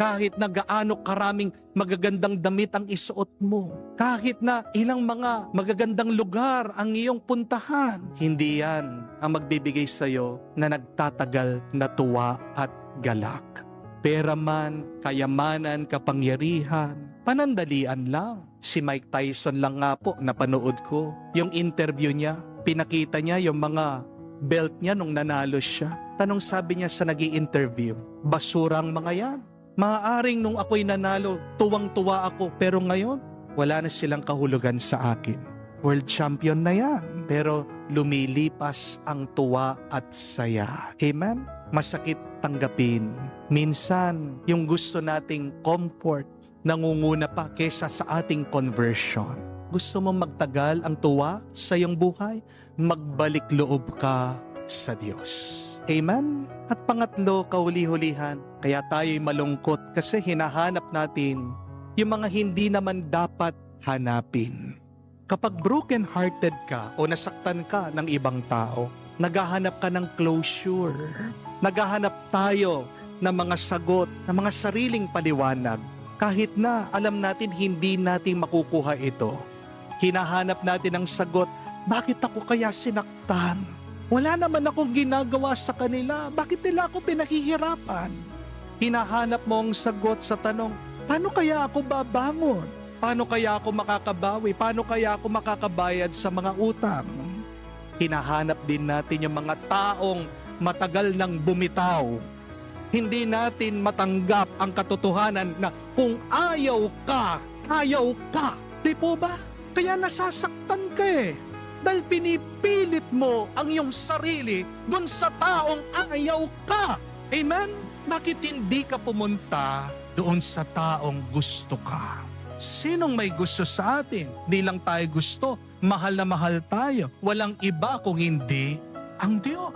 Kahit na gaano karaming magagandang damit ang isuot mo. Kahit na ilang mga magagandang lugar ang iyong puntahan. Hindi yan ang magbibigay sa'yo na nagtatagal na tuwa at galak. Pera man, kayamanan, kapangyarihan, panandalian lang. Si Mike Tyson lang nga po napanood ko. Yung interview niya, pinakita niya yung mga belt niya nung nanalo siya. Tanong sabi niya sa nag-i-interview, basurang mga yan. Maaaring nung ako'y nanalo, tuwang-tuwa ako, pero ngayon, wala na silang kahulugan sa akin. World champion na yan, pero lumilipas ang tuwa at saya. Amen? Masakit tanggapin. Minsan, yung gusto nating comfort, nangunguna pa kesa sa ating conversion. Gusto mo magtagal ang tuwa sa iyong buhay? Magbalik loob ka sa Diyos. Amen? At pangatlo, kauli-hulihan, kaya tayo'y malungkot kasi hinahanap natin yung mga hindi naman dapat hanapin. Kapag broken-hearted ka o nasaktan ka ng ibang tao, naghahanap ka ng closure. Naghahanap tayo ng mga sagot, ng mga sariling paliwanag. Kahit na alam natin hindi natin makukuha ito. Hinahanap natin ang sagot, bakit ako kaya sinaktan? Wala naman akong ginagawa sa kanila. Bakit nila ako pinahihirapan? Hinahanap mo ang sagot sa tanong, paano kaya ako babangon? Paano kaya ako makakabawi? Paano kaya ako makakabayad sa mga utang? Hinahanap din natin yung mga taong matagal nang bumitaw. Hindi natin matanggap ang katotohanan na kung ayaw ka, ayaw ka. Di po ba? Kaya nasasaktan ka eh. Dahil pinipilit mo ang iyong sarili dun sa taong ayaw ka. Amen? Bakit hindi ka pumunta doon sa taong gusto ka? Sinong may gusto sa atin? Di lang tayo gusto. Mahal na mahal tayo. Walang iba kung hindi ang Diyos.